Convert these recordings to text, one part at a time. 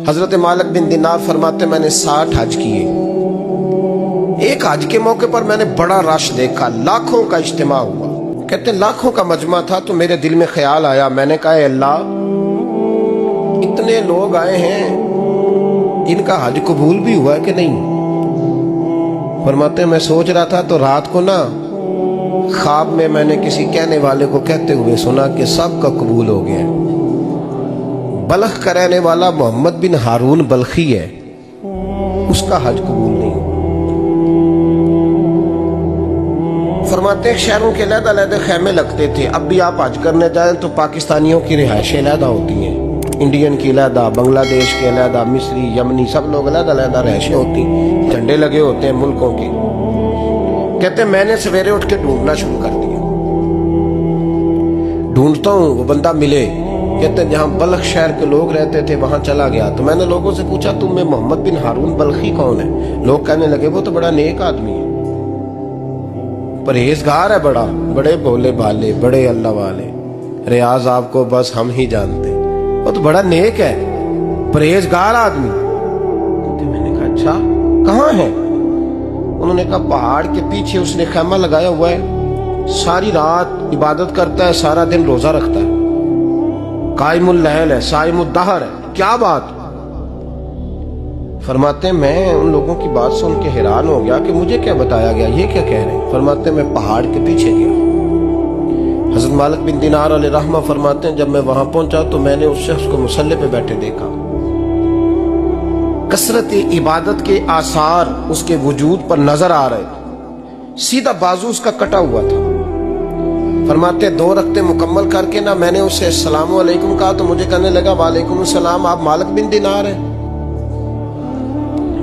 हजरत मालिक बिन दिनार फरमाते मैंने 60 हज किए। एक हज के मौके पर मैंने बड़ा रश देखा, लाखों का इज्तिमा हुआ। कहते लाखों का मजमा था तो मेरे दिल में ख्याल आया, मैंने कहा अल्लाह इतने लोग आए हैं, इनका हज कबूल भी हुआ कि नहीं। फरमाते मैं सोच रहा था तो रात को ना ख्वाब में मैंने किसी कहने वाले को कहते हुए सुना कि सबका कबूल हो गया। बल्ख का रहने वाला मोहम्मद बिन हारून बल्खी है, उसका हज कबूल नहीं। फरमाते हैं शहरों के अलग-अलग खैमे लगते थे। अब भी आप हज करने जाएं तो पाकिस्तानियों की रिहाइशें अलग होती हैं, इंडियन की अलग, बांग्लादेश के अलग, मिस्री, यमनी, सब लोग अलग-अलग रिहाइशें होती, झंडे लगे होते हैं मुल्कों के। कहते मैंने सवेरे उठ के ढूंढना शुरू कर दिया, ढूंढता हूं वो बंदा मिले। कहते जहां बल्ख शहर के लोग रहते थे वहां चला गया तो मैंने लोगों से पूछा तुम में मोहम्मद बिन हारून बल्खी कौन है। लोग कहने लगे वो तो बड़ा नेक आदमी है, परहेजगार है, बड़े भोले भाले, बड़े अल्लाह वाले, रियाज आपको बस हम ही जानते, वो तो बड़ा नेक है, परहेजगार आदमी। तो मैंने कहा अच्छा कहाँ है। उन्होंने कहा पहाड़ के पीछे उसने खैमा लगाया हुआ है, सारी रात इबादत करता है, सारा दिन रोजा रखता है, कायमुल लैल है, साइमुद दहर है। क्या बात। फरमाते मैं उन लोगों की बात सुन के हैरान हो गया कि मुझे क्या बताया गया, ये क्या कह रहे हैं। फरमाते मैं पहाड़ के पीछे गया। हजरत मालिक बिन दिनार अलैहि रहमा फरमाते हैं जब मैं वहां पहुंचा तो मैंने उस शख्स को मुसल्ले पे बैठे देखा। कसरत इबादत के आसार उसके वजूद पर नजर आ रहे थे, सीधा बाजू उसका कटा हुआ था। फरमाते 2 रक्ते मुकम्मल करके ना मैंने उससे अस्सलामु अलैकुम कहा तो मुझे कहने लगा वालेकुम सलाम, आप मालिक बिन दिनार हैं।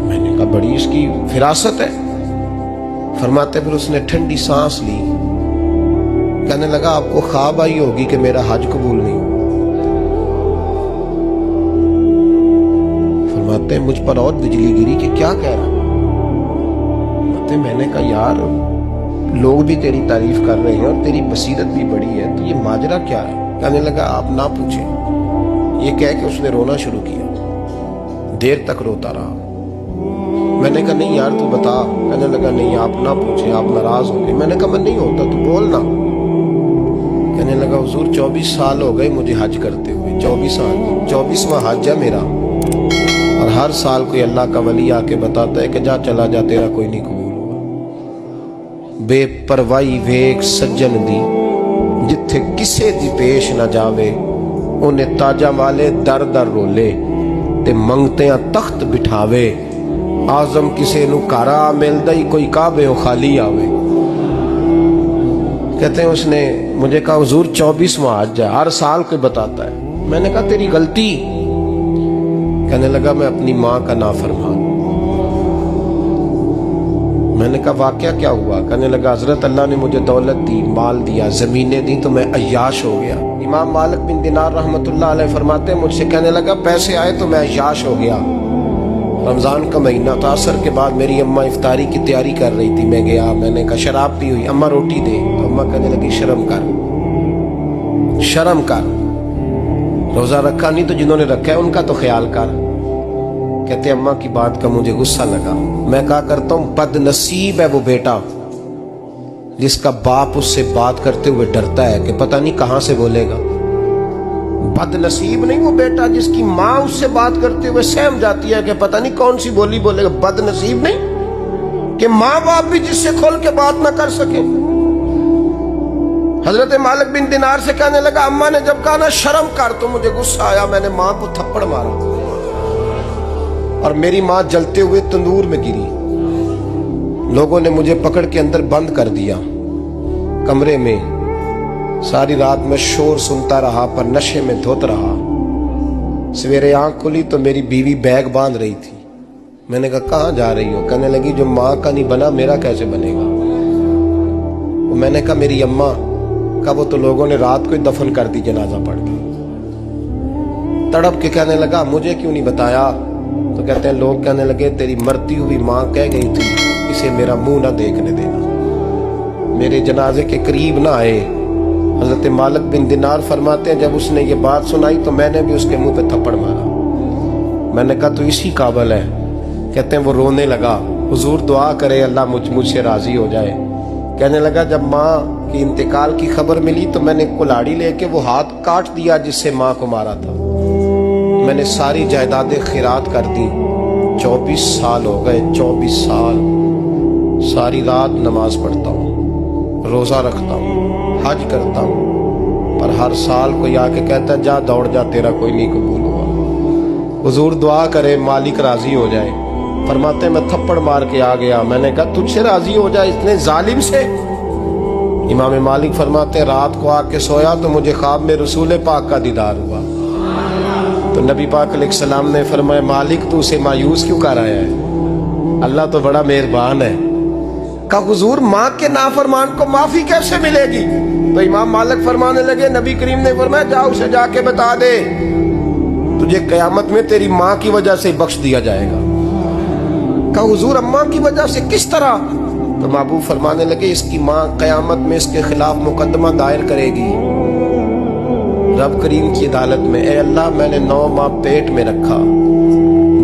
मैंने कहा बड़ी इसकी फिरासत है। फरमाते फिर उसने ठंडी सांस ली, कहने लगा आपको ख्वाब आई होगी कि मेरा हज कबूल नहीं। फरमाते मुझ पर और बिजली गिरी कि क्या कह रहा। मैंने कहा यार लोग भी तेरी तारीफ कर रहे हैं और तेरी बसीरत भी बड़ी है, तो ये माजरा क्या है। कहने लगा आप ना पूछें। ये कह के उसने रोना शुरू किया, देर तक रोता रहा। मैंने कहा नहीं यार तू बता। कहने लगा नहीं आप ना पूछे, आप नाराज हो गए। मैंने कहा मैं नहीं होता, तू बोल ना। कहने लगा हुजूर 24 साल हो गए मुझे हज करते हुए, 24 साल, 24वां हज है मेरा, और हर साल कोई अल्लाह का वली आके बताता है कि जा चला जा तेरा कोई नहीं कबूल। बेपरवाही वेख सज्जन दी जिथे किसे दी पेश न जावे, उन्हें ताजा वाले दर दर रोले ते मंगतियां तख्त बिठावे। आजम किसे नु कारा मिलदा ही कोई काबे हो खाली आवे। कहते हैं उसने मुझे कहा हुजूर 24वां हज है, हर साल कोई बताता है। मैंने कहा तेरी गलती। कहने लगा मैं अपनी माँ का नाफरमान। मैंने कहा वाकया क्या हुआ। कहने लगा हजरत अल्लाह ने मुझे दौलत दी, माल दिया, जमीनें दी तो मैं अय्याश हो गया। इमाम मालिक बिन दिनार रहमतुल्लाह अलैह फरमाते मुझसे कहने लगा पैसे आए तो मैं अय्याश हो गया। रमजान का महीना था, असर के बाद मेरी अम्मा इफ्तारी की तैयारी कर रही थी, मैं गया, मैंने कहा शराब पी हुई, अम्मा रोटी दे। तो अम्मा कहने लगी शर्म कर, शर्म कर, रोजा रखा नहीं तो जिन्होंने रखा है उनका तो ख्याल कर। कहते अम्मा की बात का मुझे गुस्सा लगा। मैं कहा करता हूं बदनसीब है वो बेटा जिसका बाप उससे बात करते हुए डरता है कि पता नहीं कहां से बोलेगा। बदनसीब नहीं वो बेटा जिसकी माँ उससे बात करते हुए सहम जाती है कि पता नहीं कौन सी बोली बोलेगा। बदनसीब नहीं कि माँ बाप भी जिससे खोल के बात ना कर सके। हजरत मालिक बिन दिनार से कहने लगा अम्मा ने जब कहा ना शर्म कर तो मुझे गुस्सा आया, मैंने माँ को थप्पड़ मारा और मेरी माँ जलते हुए तंदूर में गिरी। लोगों ने मुझे पकड़ के अंदर बंद कर दिया कमरे में। सारी रात मैं शोर सुनता रहा पर नशे में धुत रहा। सवेरे आंख खुली तो मेरी बीवी बैग बांध रही थी। मैंने कहा कहाँ जा रही हो। कहने लगी जो माँ का नहीं बना मेरा कैसे बनेगा। मैंने कहा मेरी अम्मा का वो तो लोगों ने रात को ही दफन कर दी जनाजा पढ़ के। तड़प के कहने लगा मुझे क्यों नहीं बताया। तो कहते हैं लोग कहने लगे तेरी मरती हुई माँ कह गई थी इसे मेरा मुंह ना देखने देना। मेरे जनाजे के करीब ना आए। हजरत मालिक बिन दिनार फरमाते हैं जब उसने ये बात सुनाई तो मैंने भी उसके मुंह पे थप्पड़ मारा। मैंने कहा तो इसी काबिल है। कहते हैं वो रोने लगा, हुजूर दुआ करे अल्लाह मुझसे राजी हो जाए। कहने लगा जब माँ की इंतकाल की खबर मिली तो मैंने कुल्हाड़ी लेके वो हाथ काट दिया जिससे माँ को मारा था। मैंने सारी जायदादें खिरात कर दी। 24 साल हो गए, 24 साल। सारी रात नमाज पढ़ता हूँ, रोजा रखता हूँ, हज करता हूँ, पर हर साल कोई आके कहता है जा दौड़ जा, तेरा कोई नहीं कबूल हुआ। हुजूर दुआ करे मालिक राजी हो जाए। फरमाते मैं थप्पड़ मार के आ गया। मैंने कहा तुझसे राजी हो जाए इतने जालिम से? इमाम मालिक फरमाते रात को आके सोया तो मुझे ख्वाब में रसूल पाक का दीदार हुआ। तो नबी पाक अलैहिस्सलाम ने फरमाया मालिक तू उसे मायूस क्यों कर आया है? अल्लाह तो बड़ा मेहरबान है। कहा हुजूर माँ के नाफरमान को माफी कैसे मिलेगी? तो इमाम मालिक फरमाने लगे नबी करीम ने फरमाया जा उसे जाके बता दे तुझे कयामत में तेरी माँ की वजह से बख्श दिया जाएगा। कहा हुजूर अम्मा की वजह से किस तरह? तो महबूब फरमाने लगे इसकी माँ कयामत में इसके खिलाफ मुकदमा दायर करेगी रब करीम की अदालत में। ए अल्लाह मैंने 9 माह पेट में रखा,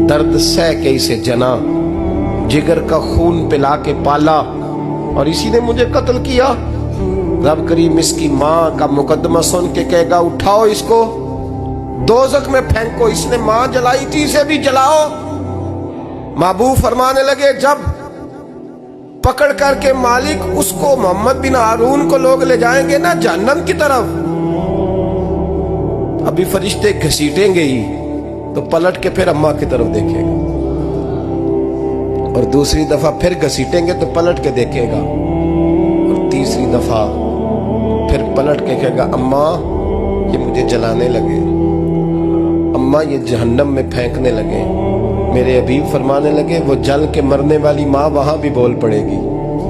दर्द सह के इसे जना, जिगर का खून पिला के पाला और इसी ने मुझे कत्ल किया। रब करीम इसकी माँ का मुकदमा सुन के कहेगा उठाओ इसको दोज़ख में फेंको, इसने माँ जलाई थी इसे भी जलाओ। महबूब फरमाने लगे जब पकड़ करके मालिक उसको मोहम्मद बिन हारून को लोग ले जाएंगे ना जहन्नम की तरफ, अभी फरिश्ते घसीटेंगे ही तो पलट के फिर अम्मा की तरफ देखेगा और दूसरी दफा फिर घसीटेंगे तो पलट के देखेगा और तीसरी दफा फिर पलट के कहेगा अम्मा ये मुझे जलाने लगे, अम्मा ये जहन्नम में फेंकने लगे। मेरे हबीब फरमाने लगे वो जल के मरने वाली माँ वहां भी बोल पड़ेगी,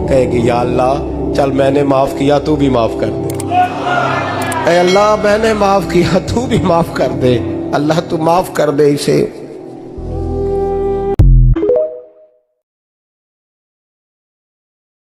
कहेगी या अल्लाह चल मैंने माफ किया तू भी माफ कर दे। ऐ अल्लाह मैंने माफ किया तू भी माफ कर दे, अल्लाह तू माफ कर दे इसे।